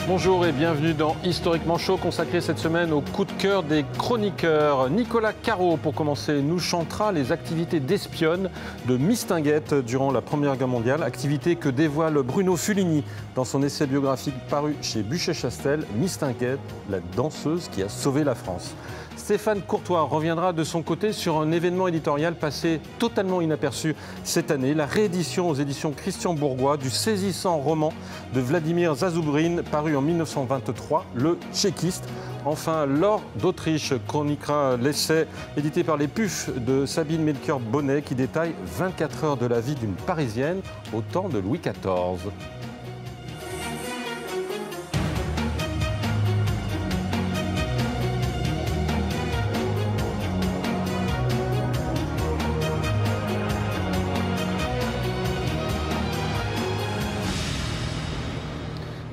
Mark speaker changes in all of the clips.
Speaker 1: Bonjour et bienvenue dans Historiquement Chaud, consacré cette semaine au coup de cœur des chroniqueurs. Nicolas Caro, pour commencer, nous chantera les activités d'espionne de Mistinguett durant la Première Guerre mondiale, activité que dévoile Bruno Fuligny dans son essai biographique paru chez Buchet-Chastel, Mistinguett, la danseuse qui a sauvé la France. Stéphane Courtois reviendra de son côté sur un événement éditorial passé totalement inaperçu cette année, la réédition aux éditions Christian Bourgois du saisissant roman de Vladimir Zazoubrine paru en 1923, Le Tchéquiste. Enfin, Laure d'Autriche chroniquera l'essai édité par les Puffs de Sabine Melchior-Bonnet qui détaille 24 heures de la vie d'une Parisienne au temps de Louis XIV.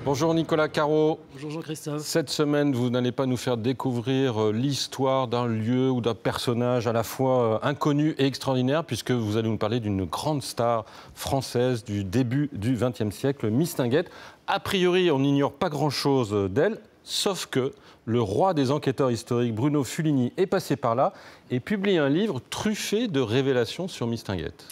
Speaker 1: Bonjour Nicolas Caro.
Speaker 2: Bonjour Jean-Christophe.
Speaker 1: Cette semaine, vous n'allez pas nous faire découvrir l'histoire d'un lieu ou d'un personnage à la fois inconnu et extraordinaire, puisque vous allez nous parler d'une grande star française du début du XXe siècle, Mistinguett. A priori, on n'ignore pas grand-chose d'elle, sauf que le roi des enquêteurs historiques, Bruno Fuligny, est passé par là et publie un livre truffé de révélations sur Mistinguett.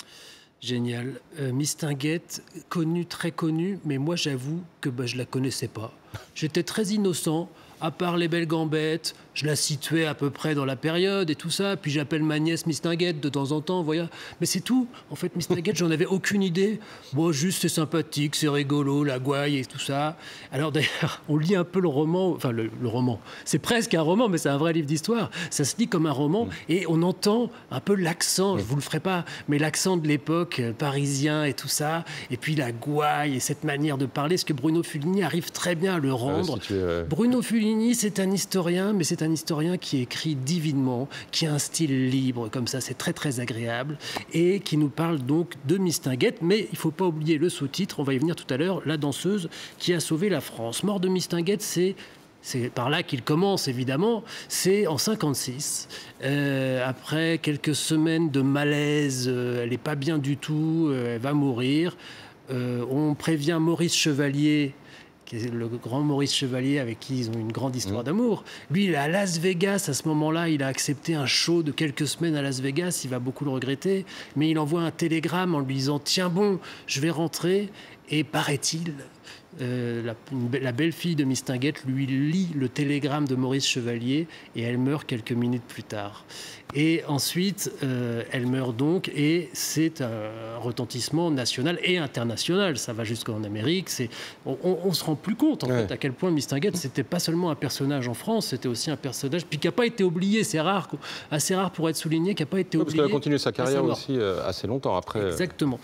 Speaker 2: Génial. Mistinguett, connue, très connue, mais moi j'avoue que je ne la connaissais pas. J'étais très innocent, à part les belles gambettes, je la situais à peu près dans la période et tout ça, puis j'appelle ma nièce Mistinguett de temps en temps, voyez. Mais c'est tout. En fait, Mistinguett, j'en avais aucune idée. Bon, juste c'est sympathique, c'est rigolo, la gouaille et tout ça. Alors d'ailleurs, on lit un peu le roman, enfin le roman, c'est presque un roman, mais c'est un vrai livre d'histoire. Ça se lit comme un roman et on entend un peu l'accent, je vous le ferai pas, mais l'accent de l'époque parisien et tout ça, et puis la gouaille et cette manière de parler, ce que Bruno Fuligny arrive très bien à le rendre. Bruno Fuligny, c'est un historien, mais c'est un historien qui écrit divinement, qui a un style libre comme ça, c'est très très agréable, et qui nous parle donc de Mistinguett, mais il ne faut pas oublier le sous-titre, on va y venir tout à l'heure, la danseuse qui a sauvé la France. Mort de Mistinguett, c'est par là qu'il commence, évidemment. C'est en 1956. Après quelques semaines de malaise, elle n'est pas bien du tout, elle va mourir. On prévient Maurice Chevalier, qui est le grand Maurice Chevalier avec qui ils ont une grande histoire d'amour. Lui, il est à Las Vegas à ce moment-là. Il a accepté un show de quelques semaines à Las Vegas. Il va beaucoup le regretter. Mais il envoie un télégramme en lui disant « Tiens bon, je vais rentrer ». Et paraît-il, la belle-fille de Mistinguett lui lit le télégramme de Maurice Chevalier et elle meurt quelques minutes plus tard. Et ensuite, elle meurt donc et c'est un retentissement national et international. Ça va jusqu'en Amérique. On ne se rend plus compte en fait, à quel point Mistinguett, c'était pas seulement un personnage en France, c'était aussi un personnage puis qui n'a pas été oublié. C'est rare, assez rare pour être souligné, qui n'a pas été oublié.
Speaker 1: Parce qu'elle a continué sa carrière aussi assez longtemps après.
Speaker 2: Exactement.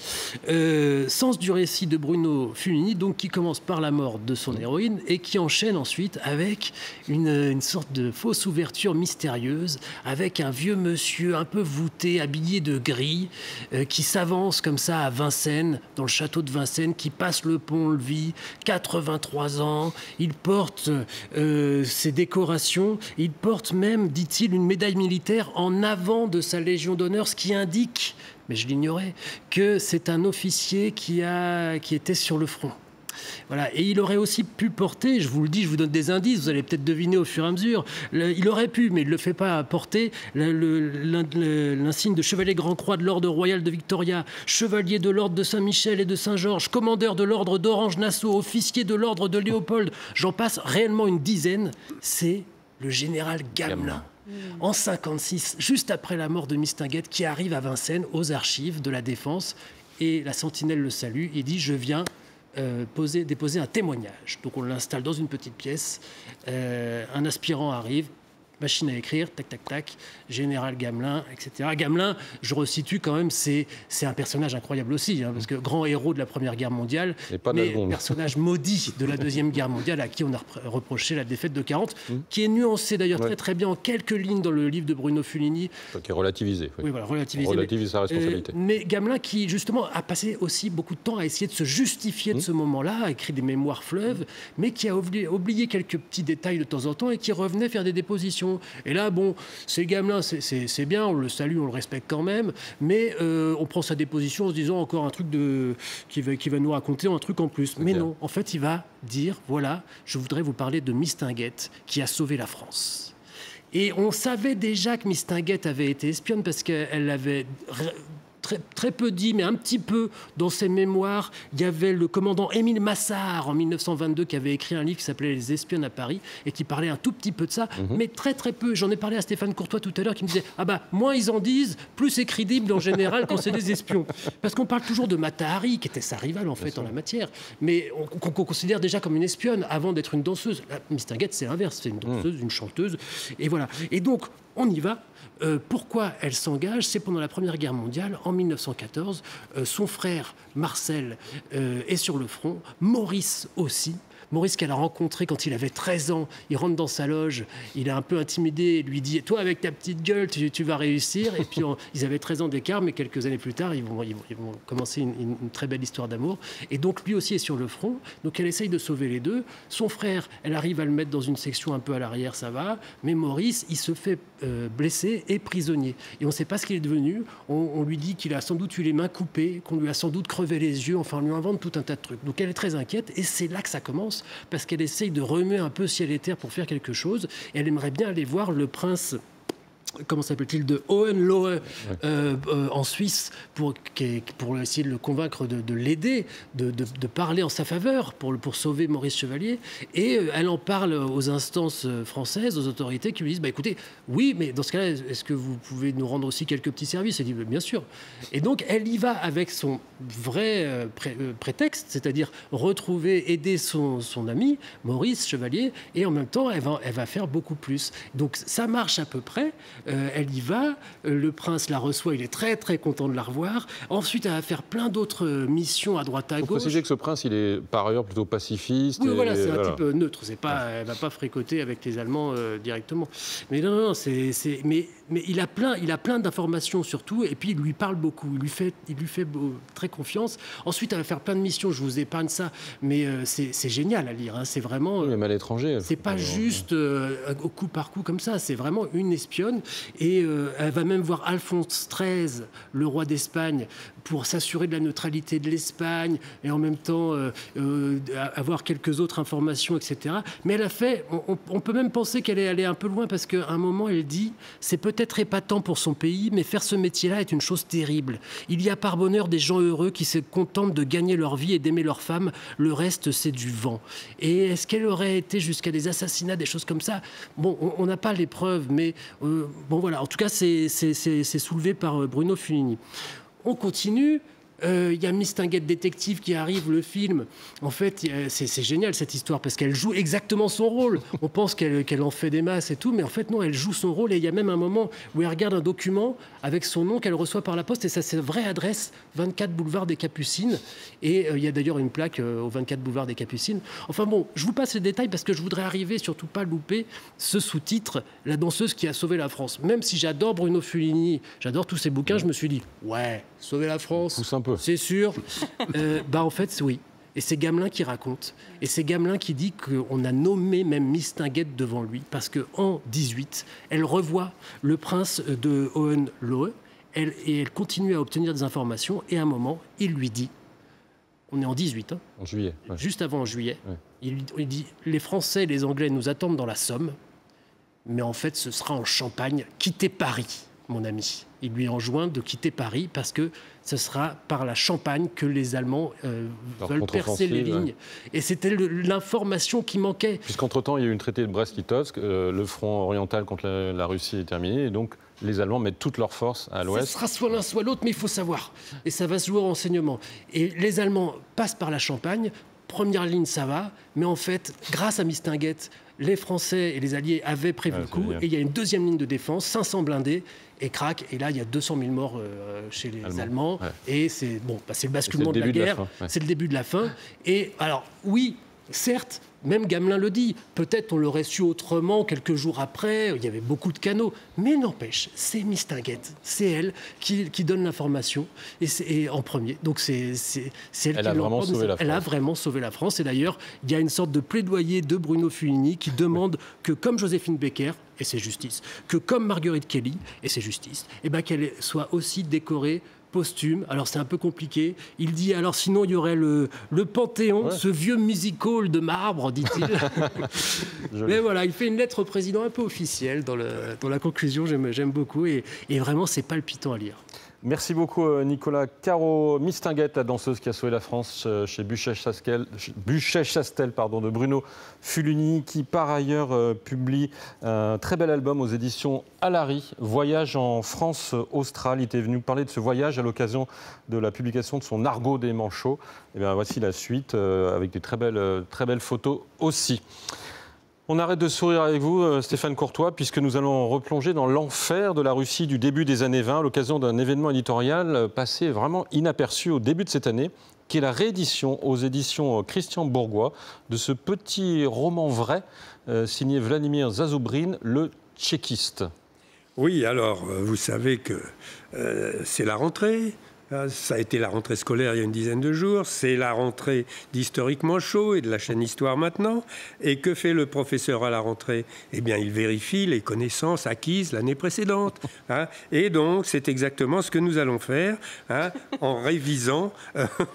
Speaker 2: Sens du récit de Bruno Fuligny, donc qui commence par la mort de son héroïne et qui enchaîne ensuite avec une sorte de fausse ouverture mystérieuse avec un vieux monsieur un peu voûté, habillé de gris, qui s'avance comme ça à Vincennes, dans le château de Vincennes, qui passe le pont-levis, 83 ans, il porte ses décorations, il porte même, dit-il, une médaille militaire en avant de sa Légion d'honneur, ce qui indique, mais je l'ignorais, que c'est un officier qui était sur le front. Voilà. Et il aurait aussi pu porter, je vous le dis, je vous donne des indices, vous allez peut-être deviner au fur et à mesure, il aurait pu, mais il ne le fait pas, porter l'insigne de chevalier Grand-Croix de l'Ordre Royal de Victoria, chevalier de l'Ordre de Saint-Michel et de Saint-Georges, commandeur de l'Ordre d'Orange-Nassau, officier de l'Ordre de Léopold, j'en passe réellement une dizaine, c'est le général Gamelin. En 1956, juste après la mort de Mistinguett, qui arrive à Vincennes, aux archives de la Défense, et la sentinelle le salue, il dit « Je viens déposer un témoignage ». Donc on l'installe dans une petite pièce, un aspirant arrive, machine à écrire, tac, tac, tac, général Gamelin, etc. Gamelin, je resitue quand même, c'est un personnage incroyable aussi, hein, parce que grand héros de la Première Guerre mondiale, mais personnage maudit de la Deuxième Guerre mondiale, à qui on a reproché la défaite de 40, qui est nuancé d'ailleurs très très bien en quelques lignes dans le livre de Bruno Fuligny.
Speaker 1: Qui est relativisé.
Speaker 2: Oui, voilà, relativisé.
Speaker 1: On relativise sa responsabilité.
Speaker 2: Mais Gamelin, qui justement a passé aussi beaucoup de temps à essayer de se justifier de ce moment-là, a écrit des mémoires fleuves, mais qui a oublié quelques petits détails de temps en temps et qui revenait faire des dépositions. informations. Et là, bon, ces gamins, c'est bien, on le salue, on le respecte quand même, mais on prend sa déposition en se disant encore un truc qui va nous raconter un truc en plus. Mais non, en fait, il va dire, voilà, je voudrais vous parler de Mistinguett qui a sauvé la France. Et on savait déjà que Mistinguett avait été espionne parce qu'elle avait très peu dit, mais un petit peu dans ses mémoires. Il y avait le commandant Émile Massard en 1922 qui avait écrit un livre qui s'appelait Les espionnes à Paris et qui parlait un tout petit peu de ça, mais très peu. J'en ai parlé à Stéphane Courtois tout à l'heure qui me disait moins ils en disent, plus c'est crédible en général quand c'est des espions. Parce qu'on parle toujours de Mata Hari qui était sa rivale en fait en la matière, mais qu'on considère déjà comme une espionne avant d'être une danseuse. Mistinguett c'est l'inverse, c'est une danseuse, une chanteuse, et voilà. Et donc on y va. Pourquoi elle s'engage? C'est pendant la Première Guerre mondiale, en 1914. Son frère, Marcel, est sur le front. Maurice aussi. Maurice qu'elle a rencontré quand il avait 13 ans. Il rentre dans sa loge, il est un peu intimidé, lui dit « Toi, avec ta petite gueule, tu vas réussir ». Et puis, ils avaient 13 ans d'écart, mais quelques années plus tard, ils vont commencer une très belle histoire d'amour. Et donc, lui aussi est sur le front. Donc, elle essaye de sauver les deux. Son frère, elle arrive à le mettre dans une section un peu à l'arrière, ça va. Mais Maurice, il se fait blessé et prisonnier. Et on ne sait pas ce qu'il est devenu. On lui dit qu'il a sans doute eu les mains coupées, qu'on lui a sans doute crevé les yeux. Enfin, on lui invente tout un tas de trucs. Donc, elle est très inquiète. Et c'est là que ça commence. Parce qu'elle essaye de remuer un peu ciel et terre pour faire quelque chose. Et elle aimerait bien aller voir le prince, comment s'appelle-t-il, de Hohenlohe en Suisse pour essayer de le convaincre de l'aider, de parler en sa faveur pour sauver Maurice Chevalier. Et elle en parle aux instances françaises, aux autorités qui lui disent écoutez, oui, mais dans ce cas-là, est-ce que vous pouvez nous rendre aussi quelques petits services? Elle dit bien sûr. Et donc elle y va avec son vrai prétexte, c'est-à-dire aider son ami, Maurice Chevalier, et en même temps, elle va faire beaucoup plus. Donc ça marche à peu près. Elle y va, le prince la reçoit, il est très très content de la revoir. Ensuite, elle va faire plein d'autres missions à droite à gauche.
Speaker 1: Il faut préciser que ce prince, il est par ailleurs plutôt pacifiste.
Speaker 2: Oui, voilà, c'est un type neutre. Elle ne va pas fricoter avec les Allemands directement. Mais non, mais il a plein d'informations surtout, et puis il lui parle beaucoup. Il lui fait très confiance. Ensuite, elle va faire plein de missions. Je vous épargne ça, mais c'est génial à lire. Hein. C'est vraiment.
Speaker 1: Même à l'étranger.
Speaker 2: C'est pas juste au coup par coup comme ça. C'est vraiment une espionne. Et elle va même voir Alphonse XIII, le roi d'Espagne, pour s'assurer de la neutralité de l'Espagne et en même temps avoir quelques autres informations, etc. Mais elle a fait, on peut même penser qu'elle est allée un peu loin parce qu'à un moment, elle dit « C'est peut-être épatant pour son pays, mais faire ce métier-là est une chose terrible. Il y a par bonheur des gens heureux qui se contentent de gagner leur vie et d'aimer leur femme. Le reste, c'est du vent. » Et est-ce qu'elle aurait été jusqu'à des assassinats, des choses comme ça? Bon, on n'a pas les preuves, mais bon voilà. En tout cas, c'est soulevé par Bruno Fulini. On continue. Il y a Mistinguett détective qui arrive, le film. En fait, c'est génial cette histoire parce qu'elle joue exactement son rôle. On pense qu'elle en fait des masses et tout, mais en fait non, elle joue son rôle. Et il y a même un moment où elle regarde un document avec son nom qu'elle reçoit par la poste et ça, c'est sa vraie adresse, 24 boulevard des Capucines. Et il y a d'ailleurs une plaque au 24 boulevard des Capucines. Enfin bon, je vous passe les détails parce que je voudrais arriver, surtout pas louper ce sous-titre, La danseuse qui a sauvé la France. Même si j'adore Bruno Fulini, j'adore tous ses bouquins, je me suis dit, ouais, sauver la France. C'est sûr. En fait, oui. Et c'est Gamelin qui raconte. Et c'est Gamelin qui dit qu'on a nommé même Mistinguett devant lui parce qu'en 18, elle revoit le prince de Hohenlohe et elle continue à obtenir des informations. Et à un moment, il lui dit, on est en 18, hein,
Speaker 1: en juillet, ouais.
Speaker 2: Juste avant en juillet, ouais. Il dit, les Français et les Anglais nous attendent dans la Somme, mais en fait, ce sera en Champagne. Quittez Paris, mon ami. Il lui enjoint de quitter Paris parce que ce sera par la Champagne que les Allemands veulent percer les lignes. Ouais. Et c'était l'information qui manquait.
Speaker 1: Puisqu'entre-temps, il y a eu une traité de Brest-Litovsk, le front oriental contre la Russie est terminé, et donc les Allemands mettent toutes leurs forces à l'ouest.
Speaker 2: Ce sera soit l'un soit l'autre, mais il faut savoir. Et ça va se jouer au renseignement. Et les Allemands passent par la Champagne. Première ligne, ça va. Mais en fait, grâce à Mistinguett, les Français et les Alliés avaient prévu le coup. Et il y a une deuxième ligne de défense, 500 blindés. Et crac, et là, il y a 200 000 morts chez les Allemands. Ouais. Et c'est le basculement de la guerre. C'est le début de la fin. Et alors, oui, certes, Même Gamelin le dit, peut-être on l'aurait su autrement quelques jours après, il y avait beaucoup de canaux, mais n'empêche, c'est Mistinguett, c'est elle qui donne l'information et en premier. Donc c'est elle qui
Speaker 1: a vraiment sauvé la France.
Speaker 2: Elle a vraiment sauvé la France. Et d'ailleurs, il y a une sorte de plaidoyer de Bruno Fulini qui demande que, comme Joséphine Baker, et c'est justice, que comme Marguerite Kelly, et c'est justice, et ben qu'elle soit aussi décorée posthume. Alors c'est un peu compliqué. Il dit alors sinon il y aurait le Panthéon, ce vieux music-hall de marbre, dit-il. Mais voilà, il fait une lettre au président un peu officielle dans la conclusion. J'aime beaucoup et vraiment c'est palpitant à lire.
Speaker 1: Merci beaucoup Nicolas Caro. Mistinguett, la danseuse qui a sauvé la France chez Buchet-Chastel de Bruno Fulini, qui par ailleurs publie un très bel album aux éditions Alary, Voyage en France australe. Il était venu parler de ce voyage à l'occasion de la publication de son Argot des Manchots. Et bien voici la suite avec des très belles photos aussi. On arrête de sourire avec vous, Stéphane Courtois, puisque nous allons replonger dans l'enfer de la Russie du début des années 20, à l'occasion d'un événement éditorial passé vraiment inaperçu au début de cette année, qui est la réédition aux éditions Christian Bourgois de ce petit roman vrai signé Vladimir Zazoubrine, le tchéquiste.
Speaker 3: Oui, alors, vous savez que c'est la rentrée. Ça a été la rentrée scolaire il y a une dizaine de jours. C'est la rentrée d'Historiquement Chaud et de la chaîne Histoire maintenant. Et que fait le professeur à la rentrée? Eh bien, il vérifie les connaissances acquises l'année précédente. Et donc, c'est exactement ce que nous allons faire en révisant.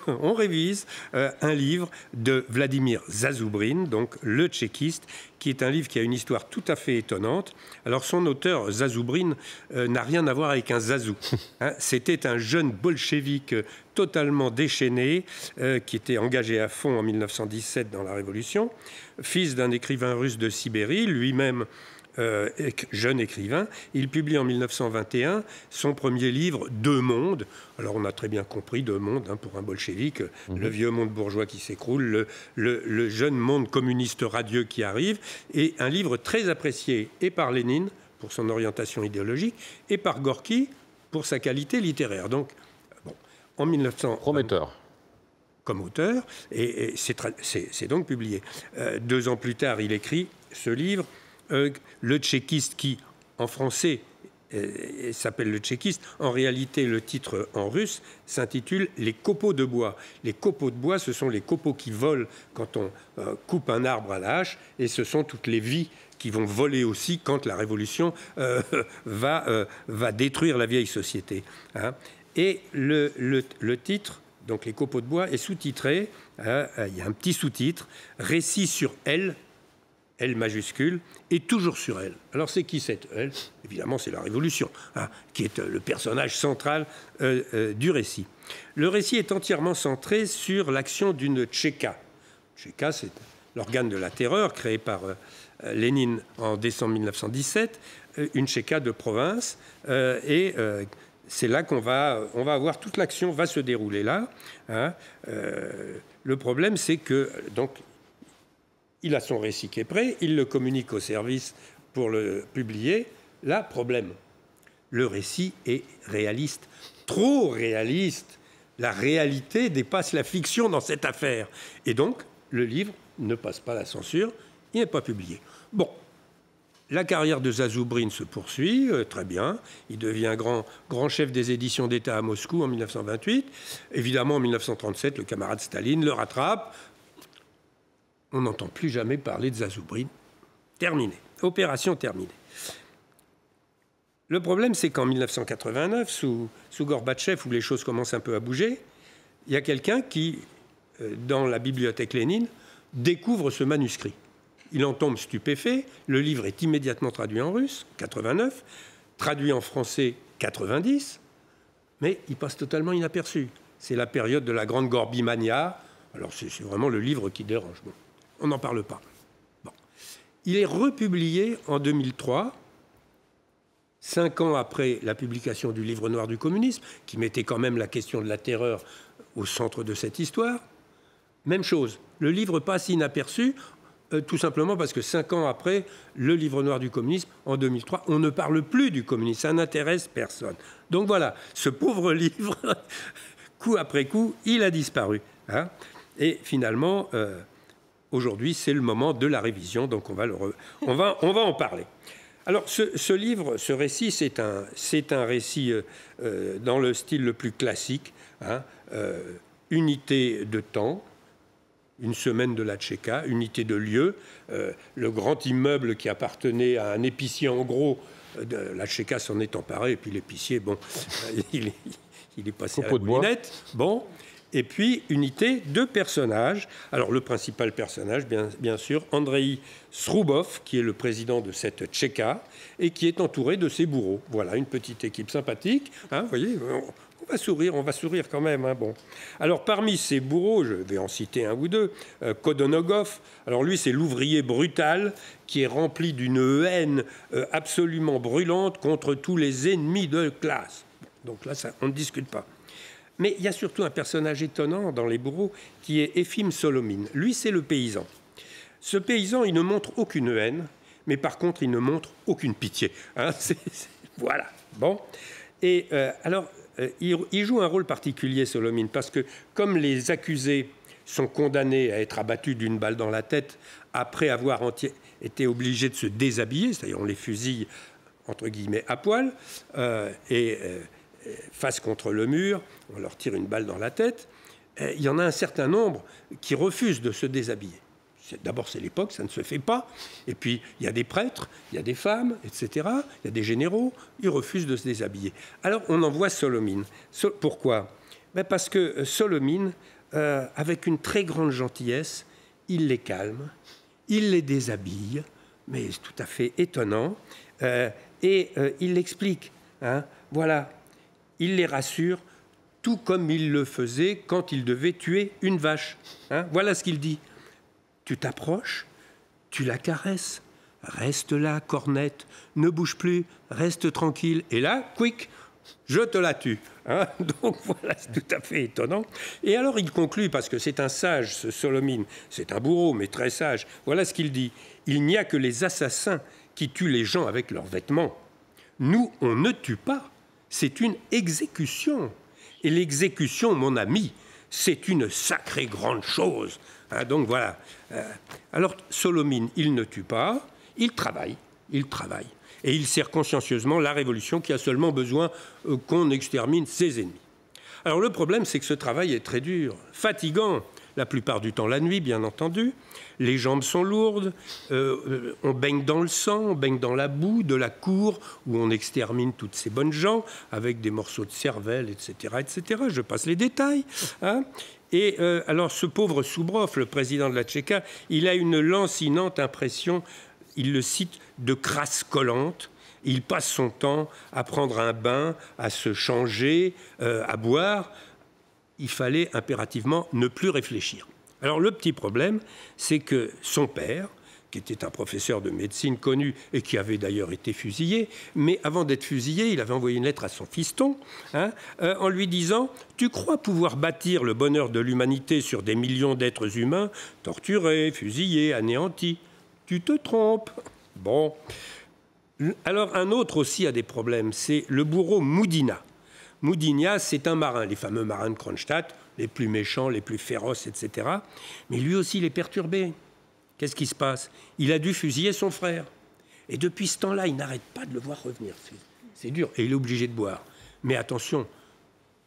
Speaker 3: On révise un livre de Vladimir Zazoubrine, donc le tchéquiste, qui est un livre qui a une histoire tout à fait étonnante. Alors, son auteur, Zazoubrine, n'a rien à voir avec un zazou. C'était un jeune bolchevique totalement déchaîné, qui était engagé à fond en 1917 dans la Révolution, fils d'un écrivain russe de Sibérie, lui-même jeune écrivain. Il publie en 1921 son premier livre, Deux mondes. Alors on a très bien compris Deux mondes pour un bolchevique, le vieux monde bourgeois qui s'écroule, le jeune monde communiste radieux qui arrive, et un livre très apprécié et par Lénine pour son orientation idéologique et par Gorky pour sa qualité littéraire. Donc, bon, en 1900...
Speaker 1: Prometteur.
Speaker 3: Comme auteur, et c'est donc publié. 2 ans plus tard, il écrit ce livre, Le tchéquiste, qui, en français, s'appelle Le tchéquiste. En réalité, le titre en russe s'intitule Les copeaux de bois. Les copeaux de bois, ce sont les copeaux qui volent quand on coupe un arbre à la hache, et ce sont toutes les vies qui vont voler aussi quand la révolution va détruire la vieille société. Et le titre, donc Les copeaux de bois, est sous-titré, il y a un petit sous-titre, Récit sur elle, L majuscule, et toujours sur elle. Alors c'est qui cette elle? Évidemment, c'est la Révolution, qui est le personnage central du récit. Le récit est entièrement centré sur l'action d'une tchéka. Tchéka, c'est l'organe de la terreur créé par Lénine en décembre 1917, une tchéka de province, et c'est là qu'on va avoir toute l'action va se dérouler là. Le problème, c'est que donc il a son récit qui est prêt, il le communique au service pour le publier. Là, problème, le récit est réaliste, trop réaliste. La réalité dépasse la fiction dans cette affaire. Et donc, le livre ne passe pas la censure, il n'est pas publié. Bon, la carrière de Zazoubrine se poursuit, très bien. Il devient grand chef des éditions d'État à Moscou en 1928. Évidemment, en 1937, le camarade Staline le rattrape. On n'entend plus jamais parler de Zazoubrine. Terminé. Opération terminée. Le problème, c'est qu'en 1989, sous Gorbatchev, où les choses commencent un peu à bouger, il y a quelqu'un qui, dans la bibliothèque Lénine, découvre ce manuscrit. Il en tombe stupéfait. Le livre est immédiatement traduit en russe, 89, traduit en français, 90, mais il passe totalement inaperçu. C'est la période de la grande Gorbimania. Alors c'est vraiment le livre qui dérange. Bon, on n'en parle pas. Bon. Il est republié en 2003, 5 ans après la publication du Livre noir du communisme, qui mettait quand même la question de la terreur au centre de cette histoire. Même chose, le livre passe inaperçu, tout simplement parce que 5 ans après le Livre noir du communisme, en 2003, on ne parle plus du communisme, ça n'intéresse personne. Donc voilà, ce pauvre livre, coup après coup, il a disparu. Et finalement, aujourd'hui, c'est le moment de la révision, donc on va en parler. Alors, ce livre, ce récit, c'est un récit dans le style le plus classique, hein, unité de temps, une semaine de la Tchéka, unité de lieu, le grand immeuble qui appartenait à un épicier en gros, la Tchéka s'en est emparée, et puis l'épicier, bon, il est passé à la moulinette, bon. Et puis, unité de personnages. Alors, le principal personnage, bien sûr, Andreï Sroubov, qui est le président de cette Tchéka, et qui est entouré de ses bourreaux. Voilà, une petite équipe sympathique. Hein, vous voyez, on va sourire quand même. Hein, bon. Alors, parmi ces bourreaux, je vais en citer un ou deux, Kodonogov. Alors, lui, c'est l'ouvrier brutal qui est rempli d'une haine absolument brûlante contre tous les ennemis de classe. Donc là, on ne discute pas. Mais il y a surtout un personnage étonnant dans les bourreaux qui est Efim Solomine. Lui, c'est le paysan. Ce paysan, il ne montre aucune haine, mais par contre, il ne montre aucune pitié. Hein, voilà. Bon. Et il joue un rôle particulier, Solomine, parce que comme les accusés sont condamnés à être abattus d'une balle dans la tête après avoir été obligés de se déshabiller, c'est-à-dire on les fusille, entre guillemets, à poil, face contre le mur, on leur tire une balle dans la tête. Il y en a un certain nombre qui refusent de se déshabiller. D'abord, c'est l'époque, ça ne se fait pas. Et puis, il y a des prêtres, il y a des femmes, etc. Il y a des généraux, ils refusent de se déshabiller. Alors, on envoie Solomine. Pourquoi ? Parce que Solomine, avec une très grande gentillesse, il les calme, il les déshabille, mais c'est tout à fait étonnant, et il l'explique. Hein, voilà. Il les rassure, tout comme il le faisait quand il devait tuer une vache. Hein, voilà ce qu'il dit. Tu t'approches, tu la caresses. Reste là, cornette, ne bouge plus, reste tranquille. Et là, quick, je te la tue. Hein, donc voilà, c'est tout à fait étonnant. Et alors il conclut, parce que c'est un sage, ce Solomine, c'est un bourreau, mais très sage. Voilà ce qu'il dit. Il n'y a que les assassins qui tuent les gens avec leurs vêtements. Nous, on ne tue pas. C'est une exécution. Et l'exécution, mon ami, c'est une sacrée grande chose. Hein, donc voilà. Alors, Solomine, il ne tue pas, il travaille. Et il sert consciencieusement la révolution qui a seulement besoin qu'on extermine ses ennemis. Alors, le problème, c'est que ce travail est très dur, fatigant. La plupart du temps la nuit, bien entendu. Les jambes sont lourdes, on baigne dans le sang, on baigne dans la boue de la cour où on extermine toutes ces bonnes gens avec des morceaux de cervelle, etc., etc. Je passe les détails. Hein. Et alors ce pauvre Soubrov, le président de la Tchéka, il a une lancinante impression, il le cite, de crasse collante. Il passe son temps à prendre un bain, à se changer, à boire. Il fallait impérativement ne plus réfléchir. Alors le petit problème, c'est que son père, qui était un professeur de médecine connu et qui avait d'ailleurs été fusillé, mais avant d'être fusillé, il avait envoyé une lettre à son fiston, hein, en lui disant « Tu crois pouvoir bâtir le bonheur de l'humanité sur des millions d'êtres humains, torturés, fusillés, anéantis ? Tu te trompes !» Bon. Alors un autre aussi a des problèmes, c'est le bourreau Moudina. Moudina, c'est un marin, les fameux marins de Kronstadt, les plus méchants, les plus féroces, etc. Mais lui aussi, il est perturbé. Qu'est-ce qui se passe ? Il a dû fusiller son frère. Et depuis ce temps-là, il n'arrête pas de le voir revenir. C'est dur. Et il est obligé de boire. Mais attention,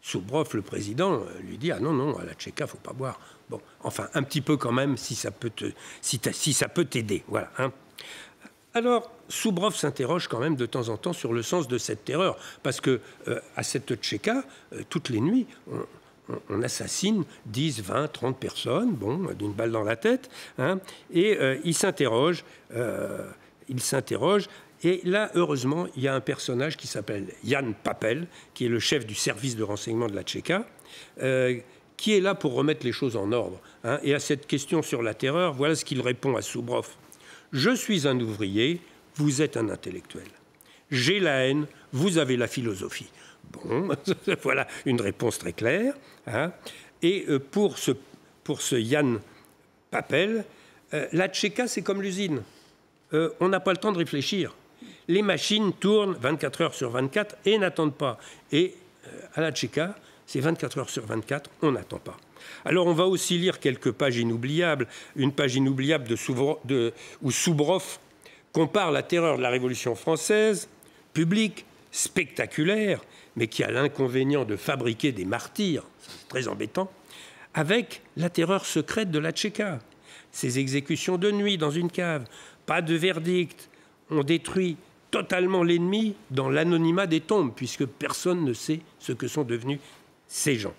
Speaker 3: Soubrov, le président, lui dit « Ah non, non, à la Tchéka, il ne faut pas boire. » Bon, enfin, un petit peu quand même, si ça peut t'aider. Voilà, hein. Alors, Soubrov s'interroge quand même de temps en temps sur le sens de cette terreur, parce que à cette Tchéka, toutes les nuits, on assassine 10, 20, 30 personnes, bon, d'une balle dans la tête, hein, et il s'interroge, et là, heureusement, il y a un personnage qui s'appelle Jan Papel, qui est le chef du service de renseignement de la Tchéka, qui est là pour remettre les choses en ordre. Hein, et à cette question sur la terreur, voilà ce qu'il répond à Soubrov. Je suis un ouvrier, vous êtes un intellectuel. J'ai la haine, vous avez la philosophie. Bon, voilà une réponse très claire. Hein. Et pour ce Jan Papel, la Tchéka, c'est comme l'usine. On n'a pas le temps de réfléchir. Les machines tournent 24 heures sur 24 et n'attendent pas. Et à la Tchéka, c'est 24 heures sur 24, on n'attend pas. Alors on va aussi lire quelques pages inoubliables, une page inoubliable où Soubrov compare la terreur de la Révolution française, publique, spectaculaire, mais qui a l'inconvénient de fabriquer des martyrs, c'est très embêtant, avec la terreur secrète de la Tchéka. Ces exécutions de nuit dans une cave, pas de verdict, on détruit totalement l'ennemi dans l'anonymat des tombes, puisque personne ne sait ce que sont devenus ces gens.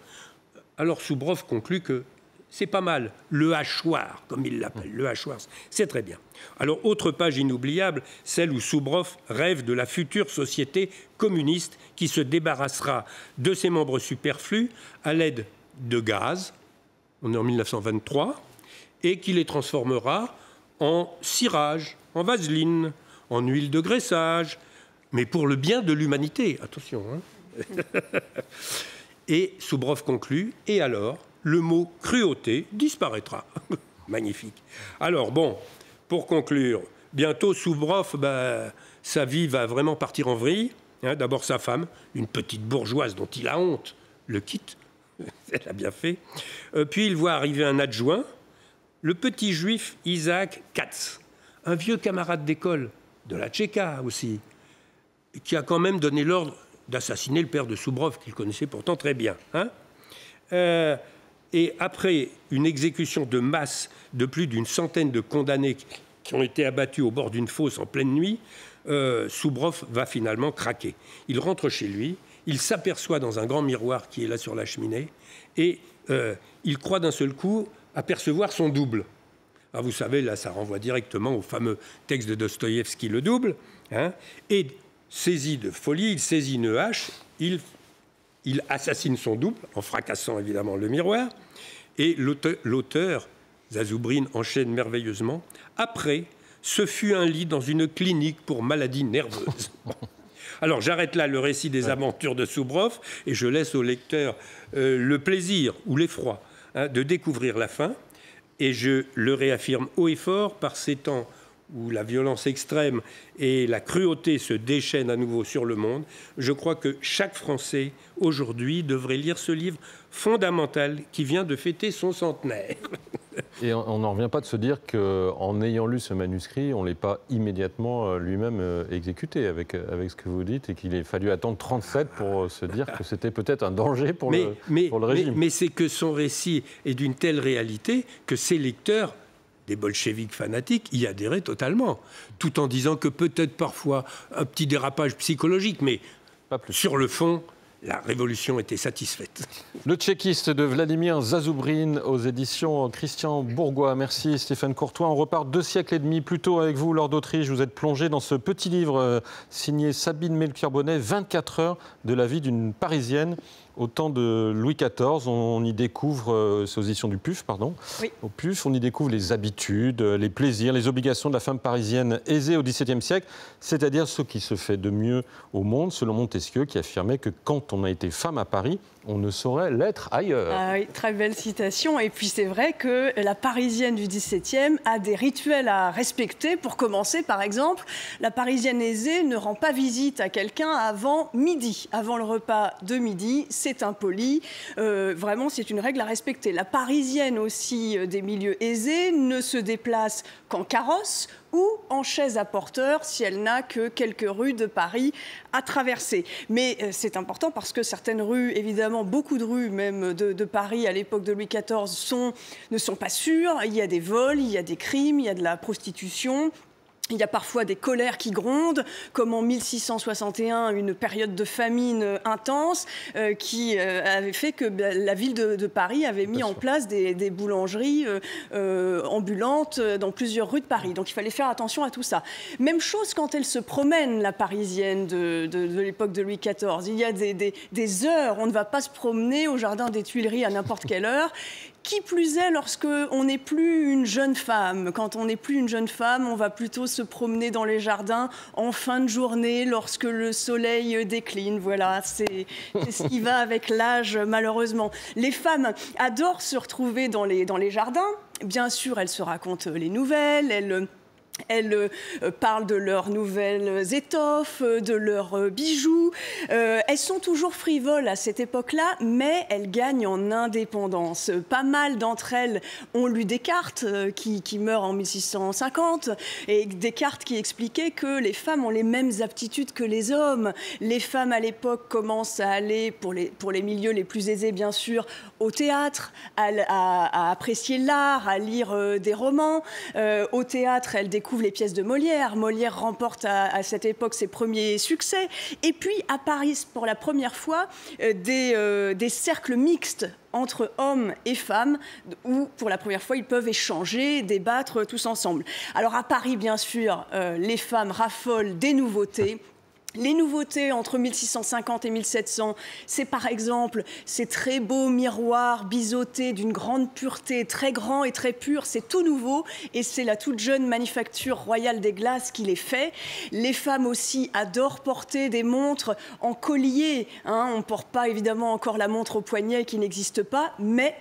Speaker 3: Alors Soubrov conclut que c'est pas mal, le hachoir, comme il l'appelle, le hachoir, c'est très bien. Alors, autre page inoubliable, celle où Soubrov rêve de la future société communiste qui se débarrassera de ses membres superflus à l'aide de gaz, on est en 1923, et qui les transformera en cirage, en vaseline, en huile de graissage, mais pour le bien de l'humanité, attention. Hein. Et Soubrov conclut, et alors, le mot cruauté disparaîtra. Magnifique. Alors bon, pour conclure, bientôt Soubrov, sa vie va vraiment partir en vrille. Hein, d'abord sa femme, une petite bourgeoise dont il a honte, le quitte. Elle a bien fait. Puis il voit arriver un adjoint, le petit juif Isaac Katz, un vieux camarade d'école, de la Tchéka aussi, qui a quand même donné l'ordre d'assassiner le père de Soubrov, qu'il connaissait pourtant très bien. Hein. Et après une exécution de masse de plus d'une centaine de condamnés qui ont été abattus au bord d'une fosse en pleine nuit, Soubrov va finalement craquer. Il rentre chez lui, il s'aperçoit dans un grand miroir qui est là sur la cheminée, et il croit d'un seul coup apercevoir son double. Alors vous savez, là, ça renvoie directement au fameux texte de Dostoïevski, Le Double. Hein, et saisi de folie, il saisit une hache, il assassine son double, en fracassant évidemment le miroir. Et l'auteur, Zazoubrine, enchaîne merveilleusement. Après, ce fut un lit dans une clinique pour maladies nerveuses. Alors j'arrête là le récit des aventures de Soubrov et je laisse au lecteur le plaisir ou l'effroi de découvrir la fin. Et je le réaffirme haut et fort, par ces temps où la violence extrême et la cruauté se déchaînent à nouveau sur le monde, je crois que chaque Français, aujourd'hui, devrait lire ce livre fondamental qui vient de fêter son centenaire.
Speaker 1: Et on n'en revient pas de se dire qu'en ayant lu ce manuscrit, on ne l'ait pas immédiatement lui-même exécuté avec ce que vous dites, et qu'il ait fallu attendre 37 pour se dire que c'était peut-être un danger pour le régime.
Speaker 3: Mais c'est que son récit est d'une telle réalité que ses lecteurs, des bolcheviks fanatiques, y adhéraient totalement, tout en disant que peut-être parfois un petit dérapage psychologique, mais
Speaker 1: pas plus.
Speaker 3: Sur le fond, la révolution était satisfaite.
Speaker 1: Le tchéquiste de Vladimir Zazoubrine aux éditions Christian Bourgois. Merci Stéphane Courtois. On repart 2 siècles et demi plus tôt avec vous, Lord d'Autriche. Vous êtes plongé dans ce petit livre signé Sabine Melchior-Bonnet, 24 heures de la vie d'une Parisienne au temps de Louis XIV. On y découvre, c'est aux éditions du PUF, pardon. Oui. Au PUF, on y découvre les habitudes, les plaisirs, les obligations de la femme parisienne aisée au XVIIe siècle, c'est-à-dire ce qui se fait de mieux au monde, selon Montesquieu, qui affirmait que quand on a été femme à Paris, on ne saurait l'être ailleurs.
Speaker 4: Ah oui, très belle citation. Et puis c'est vrai que la Parisienne du XVIIe a des rituels à respecter. Pour commencer, par exemple, la Parisienne aisée ne rend pas visite à quelqu'un avant midi. Avant le repas de midi, c'est impoli. Vraiment, c'est une règle à respecter. La Parisienne aussi des milieux aisés ne se déplace qu'en carrosse ou en chaise à porteur si elle n'a que quelques rues de Paris à traverser. Mais c'est important parce que certaines rues, évidemment, beaucoup de rues même de Paris à l'époque de Louis XIV ne sont pas sûres. Il y a des vols, il y a des crimes, il y a de la prostitution. Il y a parfois des colères qui grondent, comme en 1661, une période de famine intense qui avait fait que la ville de Paris avait mis en place des boulangeries ambulantes dans plusieurs rues de Paris. Donc il fallait faire attention à tout ça. Même chose quand elle se promène, la Parisienne de l'époque de Louis XIV. Il y a des heures, on ne va pas se promener au jardin des Tuileries à n'importe quelle heure. Qui plus est, lorsqu'on n'est plus une jeune femme. Quand on n'est plus une jeune femme, on va plutôt se promener dans les jardins en fin de journée, lorsque le soleil décline. Voilà, c'est ce qui va avec l'âge, malheureusement. Les femmes adorent se retrouver dans les jardins. Bien sûr, elles se racontent les nouvelles, Elles parlent de leurs nouvelles étoffes, de leurs bijoux. Elles sont toujours frivoles à cette époque-là, mais elles gagnent en indépendance. Pas mal d'entre elles ont lu Descartes, qui meurt en 1650, et Descartes qui expliquait que les femmes ont les mêmes aptitudes que les hommes. Les femmes, à l'époque, commencent à aller, pour les milieux les plus aisés, bien sûr, au théâtre, à apprécier l'art, à lire des romans. Au théâtre, elles découvrent les pièces de Molière. Molière remporte à cette époque ses premiers succès. Et puis apparaissent pour la première fois des cercles mixtes entre hommes et femmes, où pour la première fois ils peuvent échanger, débattre tous ensemble. Alors à Paris, bien sûr, les femmes raffolent des nouveautés. Les nouveautés entre 1650 et 1700, c'est par exemple ces très beaux miroirs biseautés d'une grande pureté, très grands et très purs, c'est tout nouveau et c'est la toute jeune manufacture royale des glaces qui les fait. Les femmes aussi adorent porter des montres en collier, hein. On ne porte pas évidemment encore la montre au poignet qui n'existe pas, mais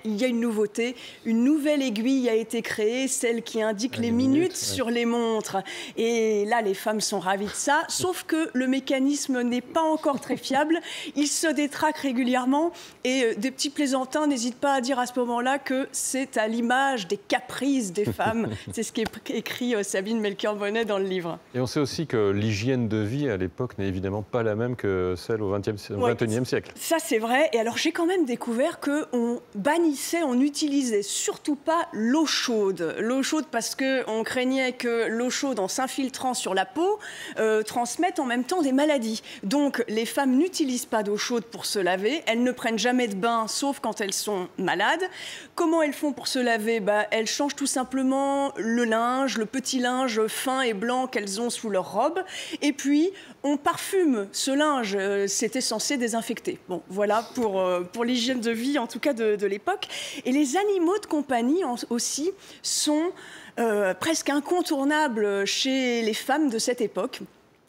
Speaker 4: il y a une nouveauté, une nouvelle aiguille a été créée, celle qui indique les minutes sur les montres. Et là, les femmes sont ravies de ça, sauf que le mécanisme n'est pas encore très fiable. Il se détraque régulièrement et des petits plaisantins n'hésitent pas à dire à ce moment-là que c'est à l'image des caprices des femmes. C'est ce qu'écrit Sabine Melchior-Bonnet dans le livre.
Speaker 1: Et on sait aussi que l'hygiène de vie à l'époque n'est évidemment pas la même que celle au XXIe siècle.
Speaker 4: Ça, c'est vrai. Et alors, j'ai quand même découvert qu'on bannissait, on n'utilisait surtout pas l'eau chaude. L'eau chaude parce qu'on craignait que l'eau chaude, en s'infiltrant sur la peau, transmette en même temps des maladies. Donc, les femmes n'utilisent pas d'eau chaude pour se laver. Elles ne prennent jamais de bain, sauf quand elles sont malades. Comment elles font pour se laver ? Elles changent tout simplement le linge, le petit linge fin et blanc qu'elles ont sous leur robe. Et puis, on parfume ce linge. C'était censé désinfecter. Bon, voilà pour l'hygiène de vie, en tout cas de l'époque. Et les animaux de compagnie aussi sont presque incontournables chez les femmes de cette époque.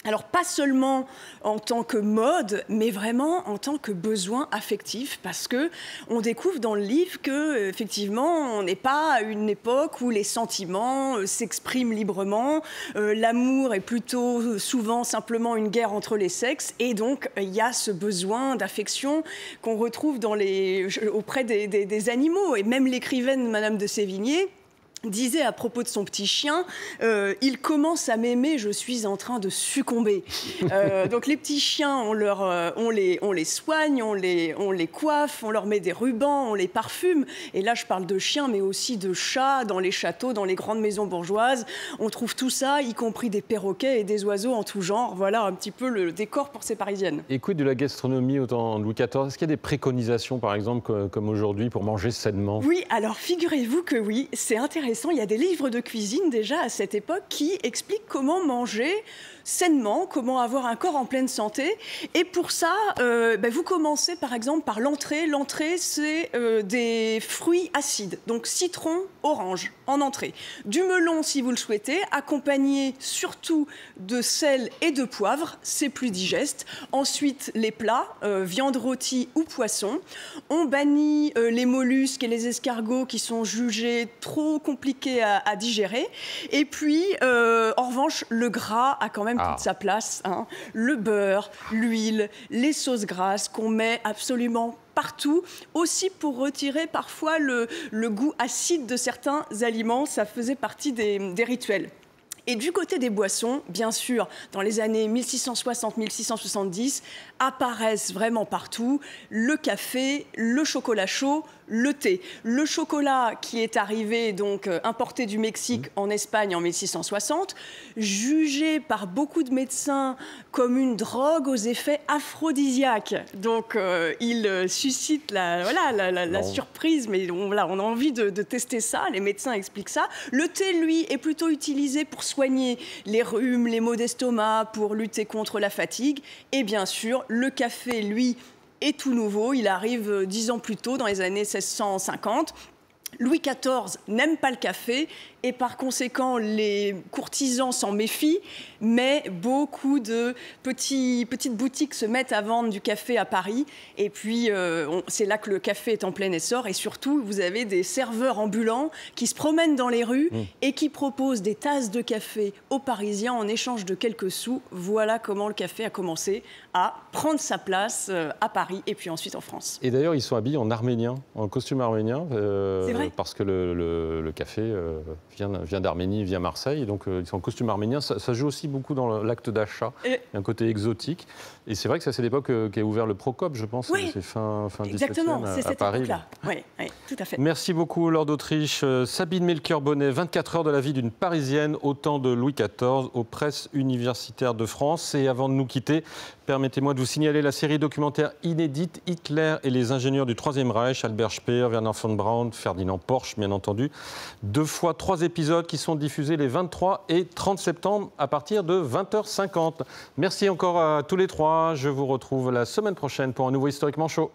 Speaker 4: Alors, pas seulement en tant que mode, mais vraiment en tant que besoin affectif, parce que on découvre dans le livre que, effectivement, on n'est pas à une époque où les sentiments s'expriment librement. L'amour est plutôt souvent simplement une guerre entre les sexes, et donc il y a ce besoin d'affection qu'on retrouve auprès des animaux. Et même l'écrivaine Madame de Sévigné disait à propos de son petit chien, il commence à m'aimer, je suis en train de succomber. Donc les petits chiens, on les soigne, on les coiffe, on leur met des rubans, on les parfume. Et là, je parle de chiens, mais aussi de chats dans les châteaux, dans les grandes maisons bourgeoises. On trouve tout ça, y compris des perroquets et des oiseaux en tout genre. Voilà un petit peu le décor pour ces Parisiennes.
Speaker 1: Et quid de la gastronomie au temps de Louis XIV ? Est-ce qu'il y a des préconisations, par exemple, comme aujourd'hui, pour manger sainement ?
Speaker 4: Oui, alors figurez-vous que oui, c'est intéressant. Il y a des livres de cuisine déjà à cette époque qui expliquent comment manger sainement, comment avoir un corps en pleine santé. Et pour ça, vous commencez par exemple par l'entrée. L'entrée, c'est des fruits acides, donc citron, orange en entrée. Du melon si vous le souhaitez, accompagné surtout de sel et de poivre, c'est plus digeste. Ensuite, les plats, viande rôtie ou poisson. On bannit les mollusques et les escargots qui sont jugés trop compliqués à digérer. Et puis, en revanche, le gras a quand même toute sa place, hein. Le beurre, l'huile, les sauces grasses qu'on met absolument partout, aussi pour retirer parfois le goût acide de certains aliments. Ça faisait partie des rituels. Et du côté des boissons, bien sûr, dans les années 1660-1670, apparaissent vraiment partout le café, le chocolat chaud, le thé. Le chocolat qui est arrivé, donc importé du Mexique en Espagne en 1660, jugé par beaucoup de médecins comme une drogue aux effets aphrodisiaques. Donc il suscite la surprise, mais on a envie de tester ça, les médecins expliquent ça. Le thé, lui, est plutôt utilisé pour soigner les rhumes, les maux d'estomac, pour lutter contre la fatigue. Et bien sûr, le café, lui, est tout nouveau. Il arrive 10 ans plus tôt, dans les années 1650. Louis XIV n'aime pas le café et par conséquent, les courtisans s'en méfient, mais beaucoup de petites boutiques se mettent à vendre du café à Paris. Et puis, c'est là que le café est en plein essor. Et surtout, vous avez des serveurs ambulants qui se promènent dans les rues et qui proposent des tasses de café aux Parisiens en échange de quelques sous. Voilà comment le café a commencé à prendre sa place à Paris et puis ensuite en France.
Speaker 1: Et d'ailleurs, ils sont habillés en arménien, en costume arménien,
Speaker 4: C'est vrai.
Speaker 1: parce que le café vient d'Arménie, vient Marseille, donc ils sont en costume arménien. Ça joue aussi beaucoup dans l'acte d'achat. Il y a un côté exotique. Et c'est vrai que ça, c'est l'époque qu'a ouvert le Procope, je pense.
Speaker 4: Oui,
Speaker 1: c'est fin
Speaker 4: exactement,
Speaker 1: 17e
Speaker 4: c'est
Speaker 1: à
Speaker 4: cette
Speaker 1: Paris.
Speaker 4: époque-là. Oui, tout à fait.
Speaker 1: Merci beaucoup, Lord d'Autriche. Sabine Melchior-Bonnet, 24 heures de la vie d'une Parisienne au temps de Louis XIV, aux presses universitaires de France. Et avant de nous quitter, permettez-moi de vous signaler la série documentaire inédite Hitler et les ingénieurs du Troisième Reich, Albert Speer, Werner von Braun, Ferdinand Porsche, bien entendu. 2 fois 3 épisodes qui sont diffusés les 23 et 30 septembre à partir de 20h50. Merci encore à tous les trois. Je vous retrouve la semaine prochaine pour un nouveau Historiquement Chaud.